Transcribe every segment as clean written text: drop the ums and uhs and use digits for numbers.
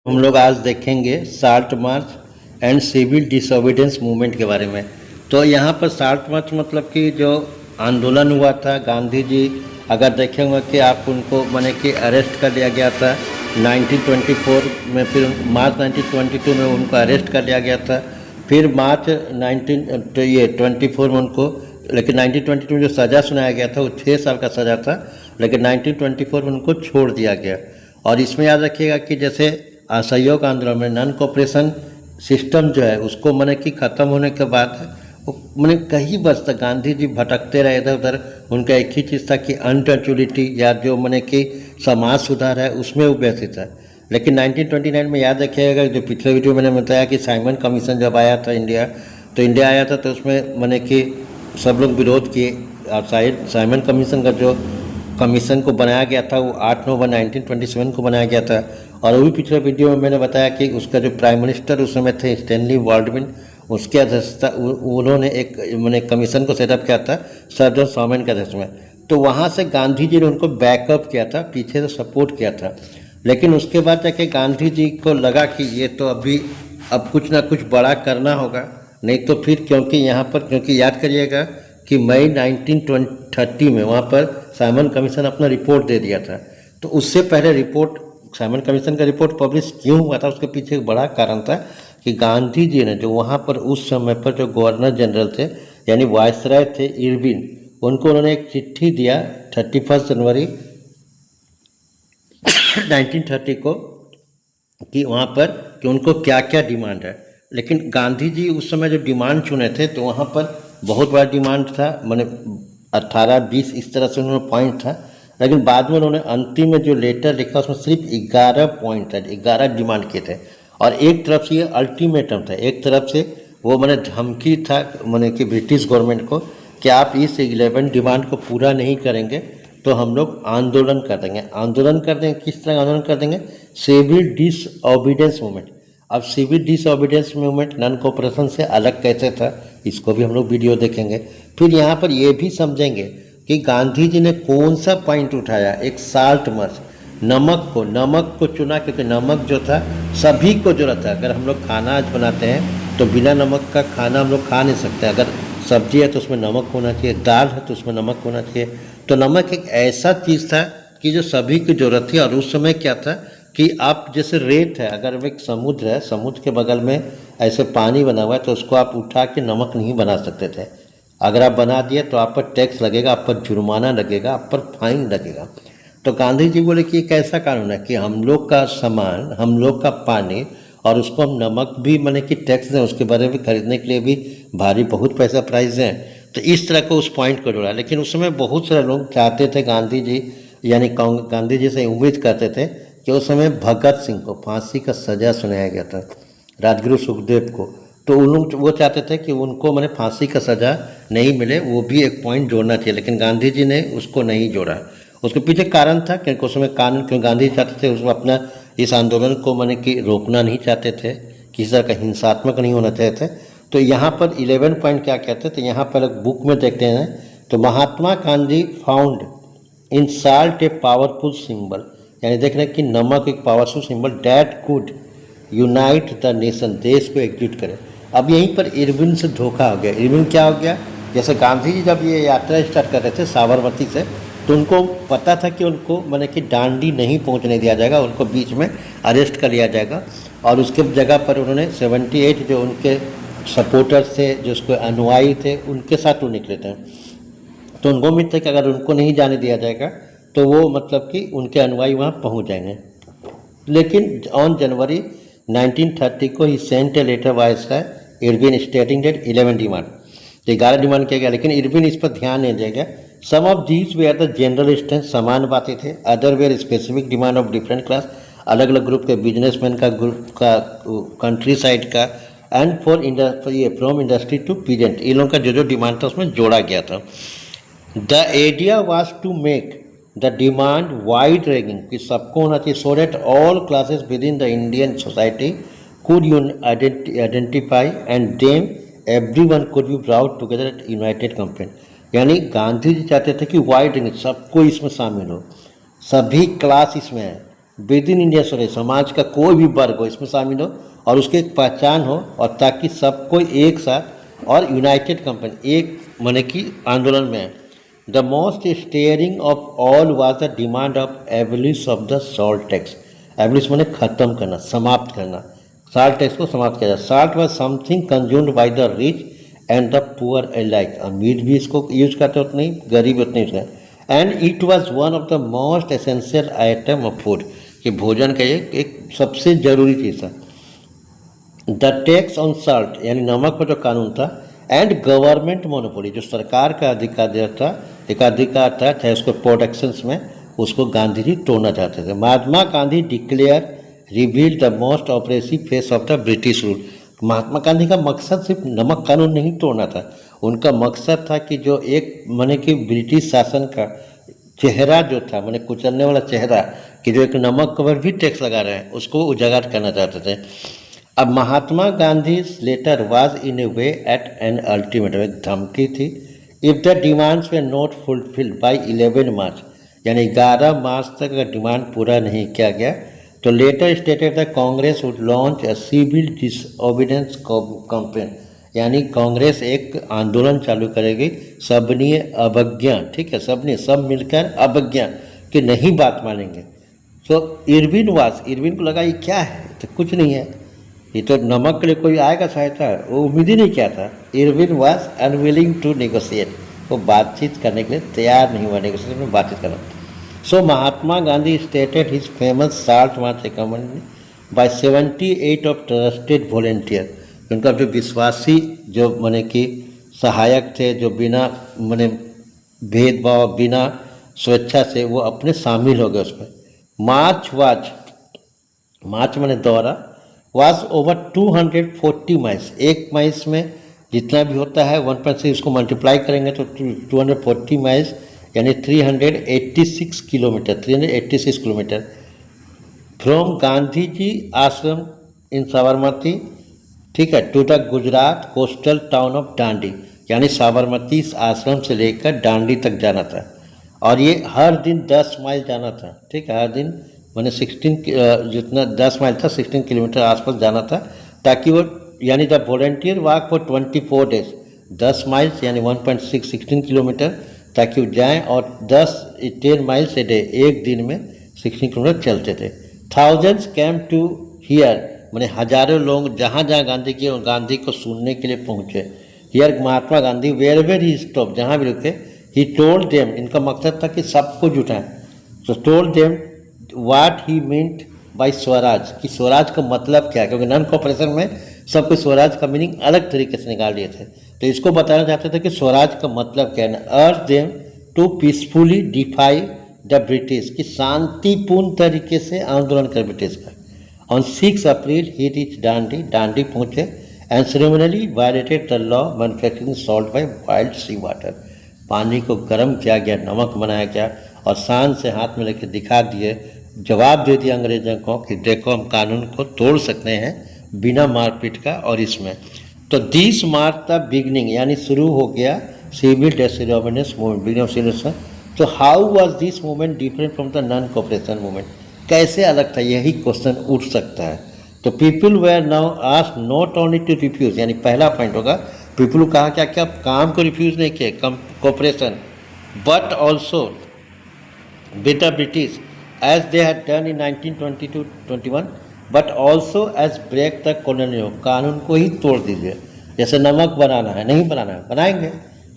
हम लोग आज देखेंगे salt march and civil disobedience movement के बारे में। तो यहाँ पर साल्ट मार्च मतलब कि जो आंदोलन हुआ था, गांधी जी अगर देखेंगे कि आप उनको माने कि अरेस्ट कर लिया गया था 1924 में, फिर मार्च 1922 में उनको अरेस्ट कर लिया गया था, फिर मार्च 1924 में उनको, लेकिन 1922 में जो सज़ा सुनाया गया था वो 6 साल का सज़ा था, लेकिन 1924 में उनको छोड़ दिया गया। और इसमें याद रखिएगा कि जैसे असहयोग आंदोलन में नॉन कोऑपरेशन सिस्टम जो है उसको मैंने कि ख़त्म होने के बाद वो मैंने कई वर्ष तक गांधी जी भटकते रहे इधर उधर। उनका एक ही चीज़ था कि अनटचुलिटी या जो मैंने कि समाज सुधार है उसमें वो व्यस्त था। लेकिन 1929 में याद रखिएगा, जो पिछले वीडियो मैंने बताया कि साइमन कमीशन जब आया था इंडिया, तो इंडिया आया था तो उसमें मैंने कि सब लोग विरोध किए। और शायद साइमन कमीशन का जो कमीशन को बनाया गया था वो 8 नवंबर 1927 को बनाया गया था। और वो भी पिछले वीडियो में मैंने बताया कि उसका जो प्राइम मिनिस्टर उस समय थे स्टैनली बाल्डविन, उसके अध्यक्षता उन्होंने एक मैंने कमीशन को सेटअप किया था सर जॉन सॉमन के अध्यक्ष में। तो वहाँ से गांधी जी ने उनको बैकअप किया था, पीछे से सपोर्ट किया था। लेकिन उसके बाद जाके गांधी जी को लगा कि ये तो अब कुछ ना कुछ बड़ा करना होगा, नहीं तो फिर क्योंकि याद करिएगा कि मई 1930 में वहाँ पर साइमन कमीशन अपना रिपोर्ट दे दिया था। तो उससे पहले साइमन कमीशन का रिपोर्ट पब्लिश क्यों हुआ था, उसके पीछे एक बड़ा कारण था कि गांधी जी ने जो वहाँ पर उस समय पर जो गवर्नर जनरल थे यानी वायसराय थे इरविन, उनको उन्होंने एक चिट्ठी दिया 31 जनवरी 1930 को कि वहाँ पर कि उनको क्या क्या डिमांड है। लेकिन गांधी जी उस समय जो डिमांड चुने थे तो वहाँ पर बहुत बड़ा डिमांड था, मैंने 18-20 इस तरह से उन्होंने पॉइंट था। लेकिन बाद में उन्होंने अंतिम में जो लेटर लिखा उसमें सिर्फ 11 पॉइंट था, 11 डिमांड किए थे। और एक तरफ से ये अल्टीमेटम था, एक तरफ से वो मैंने धमकी था मैंने कि ब्रिटिश गवर्नमेंट को कि आप इस 11 डिमांड को पूरा नहीं करेंगे तो हम लोग आंदोलन कर देंगे। आंदोलन कर देंगे, किस तरह आंदोलन कर देंगे? Civil disobedience movement. अब civil disobedience movement non cooperation से अलग कैसे था, इसको भी हम लोग वीडियो देखेंगे। फिर यहाँ पर ये भी समझेंगे कि गांधी जी ने कौन सा पॉइंट उठाया, एक साल्ट मार्च, नमक को चुना, क्योंकि नमक जो था सभी को जरूरत है। अगर हम लोग खाना आज बनाते हैं तो बिना नमक का खाना हम लोग खा नहीं सकते। अगर सब्जी है तो उसमें नमक होना चाहिए, दाल है तो उसमें नमक होना चाहिए। तो नमक एक ऐसा चीज़ था कि जो सभी की जरूरत थी। और उस समय क्या था कि आप जैसे रेत है, अगर एक समुद्र है, समुद्र के बगल में ऐसे पानी बना हुआ है तो उसको आप उठा के नमक नहीं बना सकते थे। अगर आप बना दिए तो आप पर टैक्स लगेगा, आप पर जुर्माना लगेगा, आप पर फाइन लगेगा। तो गांधी जी बोले कि एक ऐसा कानून है कि हम लोग का सामान, हम लोग का पानी, और उसको हम नमक भी माने कि टैक्स दें, उसके बारे में खरीदने के लिए भी भारी बहुत पैसा प्राइस है। तो इस तरह को उस पॉइंट को जोड़ा। लेकिन उस समय बहुत सारे लोग चाहते थे गांधी जी यानी गांधी जी से उम्मीद करते थे कि उस समय भगत सिंह को फांसी का सज़ा सुनाया गया था, राजगुरु सुखदेव को। तो उन लोग वो चाहते थे कि उनको मैंने फांसी का सज़ा नहीं मिले, वो भी एक पॉइंट जोड़ना चाहिए। लेकिन गांधी जी ने उसको नहीं जोड़ा। उसके पीछे कारण था क्योंकि उस समय कानून, क्यों गांधी जी चाहते थे उसमें अपना इस आंदोलन को मैंने कि रोकना नहीं चाहते थे, किसी तरह का हिंसात्मक नहीं होना चाहते थे। तो यहाँ पर 11 पॉइंट क्या कहते हैं, तो यहाँ पर बुक में देखते हैं तो Mahatma Gandhi found in salt a powerful symbol, यानी देख रहे हैं कि नमक एक powerful symbol that could unite the nation, देश को एकजुट करे। अब यहीं पर इरविन से धोखा हो गया। इरविन क्या हो गया, जैसे गांधी जी जब ये यात्रा स्टार्ट कर रहे थे साबरमती से, तो उनको पता था कि उनको मैंने कि दांडी नहीं पहुंचने दिया जाएगा, उनको बीच में अरेस्ट कर लिया जाएगा। और उसके जगह पर उन्होंने 78 जो उनके सपोर्टर्स थे, जो उसके अनुयायी थे, उनके साथ वो निकले थे। तो उनको उम्मीद था कि अगर उनको नहीं जाने दिया जाएगा तो वो मतलब कि उनके अनुयायी वहाँ पहुँच जाएंगे। लेकिन ऑन जनवरी 1930 को he sent a letter viceroy Irwin stating that 11 demand, तो 11 डिमांड किया गया। लेकिन इरविन इस पर ध्यान नहीं दिया गया। Some of these were the general stand, समान बातें थे। Other were specific demand of different class, अलग अलग ग्रुप के, बिजनेसमैन का ग्रुप का, कंट्री साइड का, and from industry to peasant, इन लोगों का जो डिमांड था उसमें जोड़ा गया था। The idea was to make the demand wide ranging, कि सबको होना चाहिए, so that all classes within the Indian society could identify and then everyone could be brought together at united campaign। यानी गांधी जी चाहते थे कि वाइड रेंज, सबको इसमें शामिल हो, सभी क्लास इसमें है, विद इन इंडिया सोसाइटी, समाज का कोई भी वर्ग हो इसमें शामिल हो और उसकी एक पहचान हो, और ताकि सबको एक साथ और यूनाइटेड कंपनी एक माने कि आंदोलन में है। The most stirring of all was the demand of abolish of the salt tax. Abolish माने खत्म करना, समाप्त करना, सॉल्ट टैक्स को समाप्त किया जाए। Salt was something consumed by the rich and the poor alike. अमीर भी इसको यूज करते उतने ही, गरीब उतने यूज करते। And it was one of the most essential item of food, कि भोजन का एक सबसे जरूरी चीज़ था। द टैक्स ऑन सॉल्ट यानी नमक पर जो कानून था, एंड गवर्नमेंट मोनोपोली जो सरकार का एकाधिकार था चाहे उसको प्रोडक्शंस में, उसको गांधी जी तोड़ना चाहते थे। Mahatma Gandhi declare reveal the most oppressive face of the British rule. Mahatma Gandhi का मकसद सिर्फ नमक कानून नहीं तोड़ना था, उनका मकसद था कि जो एक माने कि ब्रिटिश शासन का चेहरा जो था, माने कुचलने वाला चेहरा, कि जो एक नमक पर भी टैक्स लगा रहे हैं, उसको उजागर करना चाहते थे। अब Mahatma Gandhi letter was in a way at an ultimatum, एक धमकी थी। If the demands were not fulfilled by 11 March, यानी 11 मार्च तक अगर डिमांड पूरा नहीं किया गया तो letter stated the Congress would launch a civil disobedience campaign, यानी कांग्रेस एक आंदोलन चालू करेगी सबनीय अवज्ञा, ठीक है, सबने सब मिलकर अवज्ञा कि नहीं बात मानेंगे। तो इरविन को लगा ये क्या है, तो कुछ नहीं है, ये तो नमक के लिए कोई आएगा सहायता, वो उम्मीद ही नहीं किया था। Irwin was unwilling to negotiate, वो बातचीत करने के लिए तैयार नहीं हुआ, नेगोशिएशन में बातचीत करना। So Mahatma Gandhi stated his famous salt march recommend by 78 of trusted volunteer. उनका जो विश्वासी जो माने कि सहायक थे, जो बिना माने भेदभाव बिना स्वेच्छा से वो अपने शामिल हो गए उसमें। मार्च माने दौरा वाज ओवर 240 माइल्स, एक माइल्स में जितना भी होता है 1.6 उसको मल्टीप्लाई करेंगे तो 240 माइल्स यानी 386 किलोमीटर फ्रॉम गांधी जी आश्रम इन साबरमती, ठीक है, to the Gujarat coastal town of Dandi, यानी साबरमती आश्रम से लेकर डांडी तक जाना था। और ये हर दिन 10 माइल जाना था, ठीक है, हर दिन मैंने 16 जितना 10 माइल था 16 किलोमीटर आसपास जाना था, ताकि वो यानी the volunteer walk for 24 days, 10 miles यानी 16 किलोमीटर, ताकि वो जाएँ और 10 माइल्स ए डे, एक दिन में 16 किलोमीटर चलते थे। थाउजेंड्स कैम टू हियर, मैंने हजारों लोग जहाँ जहाँ गांधी को सुनने के लिए पहुँचे। Here Mahatma Gandhi where he stop, जहाँ भी रुके, ही टोल्ड देम, इनका मकसद था कि सबको जुटाएं। तो told them what he meant by swaraj, कि स्वराज का मतलब क्या है, क्योंकि नॉन कॉपरेशन में सबको स्वराज का मीनिंग अलग तरीके से निकाल लिए थे, तो इसको बताना चाहते थे कि स्वराज का मतलब क्या है। Urge them to peacefully defy the British, कि शांतिपूर्ण तरीके से आंदोलन कर ब्रिटिश का। On 6 April he reach Dandi पहुँचे and ceremonially violated the law manufacturing salt by boiled sea water, पानी को गर्म किया गया, नमक बनाया गया और शान से हाथ में लेकर दिखा दिए, जवाब दे दिया अंग्रेजों को कि देखो हम कानून को तोड़ सकते हैं बिना मारपीट का। और इसमें तो दिस मार्क द बिगनिंग, यानी शुरू हो गया सिविल डिसओबीडियंस मूवमेंट। तो how was this movement different from the non cooperation movement, कैसे अलग था, यही क्वेश्चन उठ सकता है। तो people were now asked not only to refuse, यानी पहला पॉइंट होगा पीपल को कहा क्या क्या काम को रिफ्यूज नहीं किए cooperation, but also with the British as they had done in 1922-21, but also as break the colonial, कानून को ही तोड़ दीजिए। जैसे नमक बनाना है, नहीं बनाना है, बनाएंगे,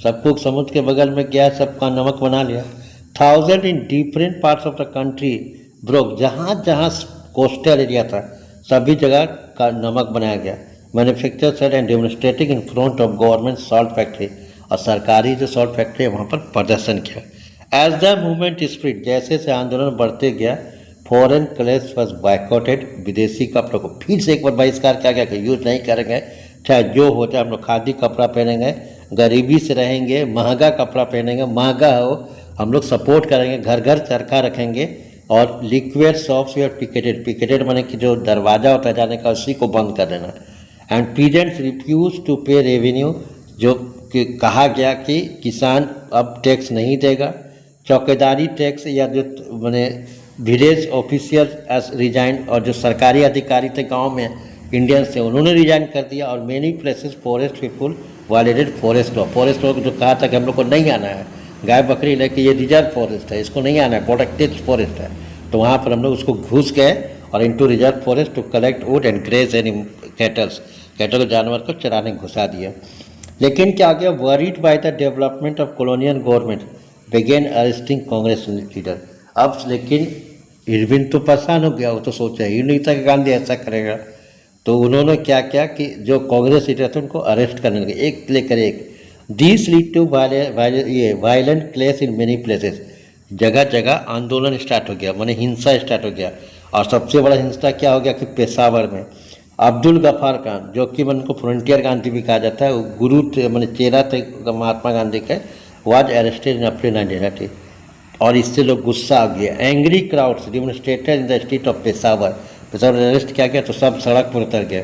सबको समुद्र के बगल में गया, सबका नमक बना लिया। 1000 in different parts of the country broke, जहाँ जहाँ कोस्टल एरिया था सभी जगह का नमक बनाया गया। Manufacture and demonstrating in front of government salt factory, और सरकारी जो सॉल्ट फैक्ट्री है वहाँ पर प्रदर्शन किया। एज द मूवमेंट स्प्रिड, जैसे से आंदोलन बढ़ते गया, फॉरेन क्लेथ्स वाज बायकॉटेड, विदेशी कपड़ों को फिर से एक बार बहिष्कार किया गया कि यूज नहीं करेंगे, चाहे जो हो जाए, हम लोग खादी कपड़ा पहनेंगे, गरीबी से रहेंगे, महंगा कपड़ा पहनेंगे, महंगा हो हम लोग सपोर्ट करेंगे, घर घर चरखा रखेंगे, और liquid shops we are picketed माने कि जो दरवाज़ा होता है जाने का उसी को बंद कर देना। एंड पीजेंट्स रिफ्यूज टू पे रेवेन्यू, जो कि कहा गया कि किसान अब टैक्स नहीं देगा, चौकीदारी टैक्स या जो माने विलेज ऑफिशियल एज रिजाइन, और जो सरकारी अधिकारी थे गांव में इंडियंस थे उन्होंने रिजाइन कर दिया। और many places forest people violated forest law को जो कहा था कि हम लोग को नहीं आना है गाय बकरी लेके, ये रिजर्व फॉरेस्ट है, इसको नहीं आना है, प्रोटेक्टेड फॉरेस्ट है, तो वहाँ पर हम लोग उसको घुस गए और into reserve forest to collect wood and graze and cattle जानवर को चराने घुसा दिया। लेकिन क्या गया, worried by the development of colonial government began arresting Congress leader. अब लेकिन इरविन तो परेशान हो गया, वो तो सोचा ही नहीं था कि गांधी ऐसा करेगा, तो उन्होंने क्या किया कि जो कांग्रेस लीडर थे उनको अरेस्ट करने लगे, एक लेकर एक। दिस लीड टू वायलेंट क्लेश इन मेनी प्लेसेस, जगह जगह आंदोलन स्टार्ट हो गया, माने हिंसा स्टार्ट हो गया। और सबसे बड़ा हिंसा क्या हो गया कि पेशावर में अब्दुल गफ्फार खान, जो कि मन को फ्रंटियर गांधी भी कहा जाता है, वो गुरु थे, मैंने चेहरा थे महात्मा गांधी के, वाज अरेस्टेड इन अप्रैल 1930। और इससे लोग गुस्सा आ गया। Angry crowds demonstrated in the street of Peshawar arrest किया गया तो सब सड़क पर उतर गए।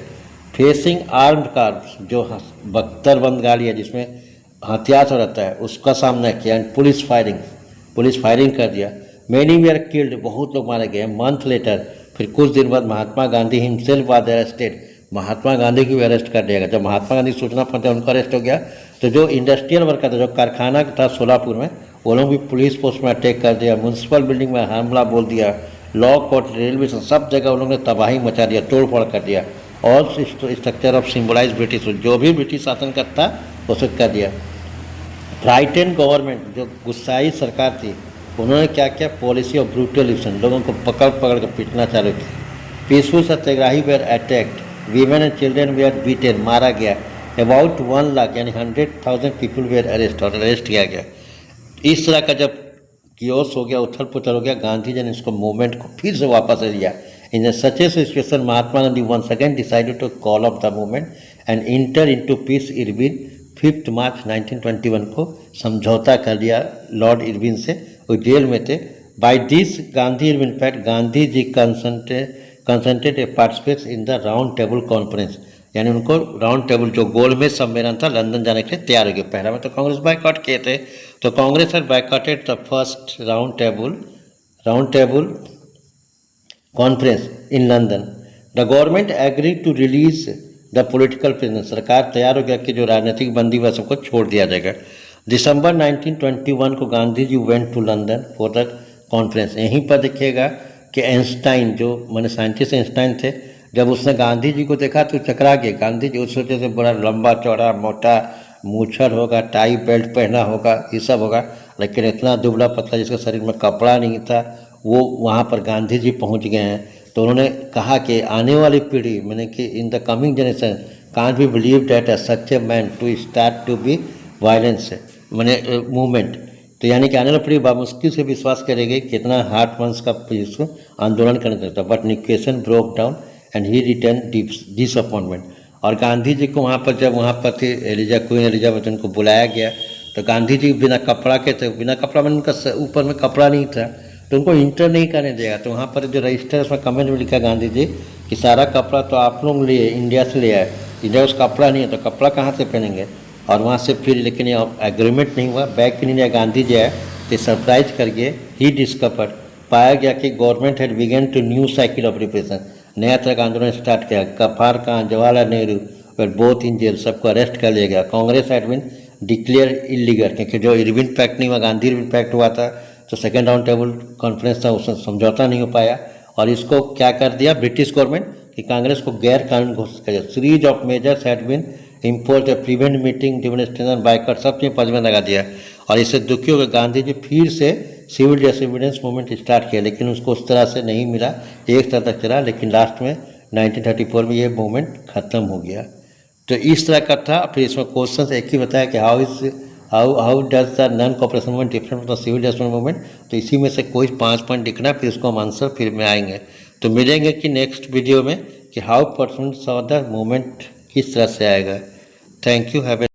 फेसिंग आर्म्ड कार्स, जो बख्तरबंद गाड़ी है जिसमें हथियार से रहता है, उसका सामना किया। एंड पुलिस फायरिंग कर दिया। मैनी वेयर किल्ड, बहुत लोग मारे गए। मंथ लेटर, फिर कुछ दिन बाद Mahatma Gandhi himself was arrested, Mahatma Gandhi की भी अरेस्ट कर दिया गया। जब महात्मा गांधी सूचना पहुंचा उनका अरेस्ट हो गया, तो जो इंडस्ट्रियल वर्कर था, जो कारखाना था सोलापुर में, वो लोग भी पुलिस पोस्ट में अटैक कर दिया, म्यूनसिपल बिल्डिंग में हमला बोल दिया, लॉ कोर्ट, रेलवे, सब जगह उन लोगों ने तबाही मचा दिया, तोड़ फोड़ कर दिया। और स्ट्रक्चर ऑफ सिम्बलाइज ब्रिटिश, जो भी ब्रिटिश शासन का था उसे कर दिया। फ्राइटेन गवर्नमेंट, जो गुस्साई सरकार थी, उन्होंने क्या किया, पॉलिसी ऑफ ब्रूटलिज्म, लोगों को पकड़ पकड़ कर पीटना चालू किया। Peaceful satyagrahi were attacked, women and children were beaten, मारा गया। अबाउट 1 लाख यानी 100,000 पीपल वेयर अरेस्ट किया गया। इस तरह का जब कियोस हो गया, उथल पुथल हो गया, गांधी जी ने इसको मूवमेंट को फिर से वापस लिया। In such a situation Mahatma Gandhi once again decided to call off the movement and enter into peace. Irwin 5 March 1921 को समझौता कर लिया लॉर्ड इरविन से, वो जेल में थे। By this Gandhi Irwin fact Gandhi ji consented a participates in the round table conference, यानी उनको राउंड टेबल जो गोल में सम्मेलन था लंदन जाने के लिए तैयार हो गए। पहला में तो कांग्रेस बायकॉट किए थे, तो Congress had boycotted the first round table conference in London. The government agreed to release the political prisoners. सरकार तैयार हो गया कि जो राजनीतिक बंदी हुआ सबको छोड़ दिया जाएगा। दिसंबर 1921 को Gandhi ji went to London for the conference. यहीं पर देखिएगा कि आइंस्टाइन, जो मैंने साइंटिस्ट आइंस्टाइन थे, जब उसने गांधी जी को देखा तो चकरा गए। गांधी जी उस वजह से बड़ा लंबा चौड़ा मोटा मूछर होगा, टाई बेल्ट पहना होगा, ये सब होगा, लेकिन इतना दुबला पतला जिसके शरीर में कपड़ा नहीं था, वो वहाँ पर गांधी जी पहुँच गए हैं। तो उन्होंने कहा कि आने वाली पीढ़ी, मैंने कि in the coming generation can't be believe that such a man to start to be violence, मैंने मूवमेंट। तो यानी कि आने वाली पीढ़ी बामुश्किल से विश्वास करेगी कितना हार्ट मंस का आंदोलन करना चाहता। But negotiation broke down and he return disappointment. और गांधी जी को वहाँ पर जब वहाँ पर थी क्वीन एलिजाबेथ, उनको बुलाया गया, तो गांधी जी बिना कपड़ा के थे, बिना कपड़ा में उनका ऊपर में कपड़ा नहीं था, तो उनको इंटर नहीं करने देगा। तो वहाँ पर जो रजिस्टर उसमें कमेंट में लिखा गांधी जी कि सारा कपड़ा तो आप लोग लिए इंडिया से ले आए, इंडिया उस कपड़ा नहीं है तो कपड़ा कहाँ से पहनेंगे। और वहाँ से फिर लेकिन ये एग्रीमेंट नहीं हुआ। Back in India Gandhi ji आए तो सरप्राइज करके ही डिस्कवर्ड, पाया गया कि government had begun to new cycle of repression, नया तरह का आंदोलन स्टार्ट किया। गफ्फार खान, जवाहरलाल नेहरू पर बोथ इन जेल, सबको अरेस्ट कर लिया गया। Congress had been declare illegal, क्योंकि जो इरविन पैक्ट नहीं हुआ, गांधी इरविन पैक्ट हुआ था, तो सेकेंड राउंड टेबल कॉन्फ्रेंस था, उसमें समझौता नहीं हो पाया। और इसको क्या कर दिया ब्रिटिश गवर्नमेंट कि कांग्रेस को गैर कानून घोषित कर दिया। Series of measures had been impose, prevent meeting, demonstration, boycott, सब चीज़ प्रतिबंध लगा दिया। और इससे दुखी होकर गांधी जी फिर से सिविल डिसोबीडियंस मूवमेंट स्टार्ट किया, लेकिन उसको उस तरह से नहीं मिला, एक साल तक चला, लेकिन लास्ट में 1934 में ये मूवमेंट ख़त्म हो गया। तो इस तरह का था। फिर इसमें क्वेश्चन एक ही बताया कि how does the non cooperation movement different from the civil disobedience movement. तो इसी में से कोई 5 पॉइंट लिखना, फिर उसको हम आंसर फिर में आएंगे। तो मिलेंगे कि नेक्स्ट वीडियो में कि how person saw the movement किस तरह से आएगा। Thank you, have a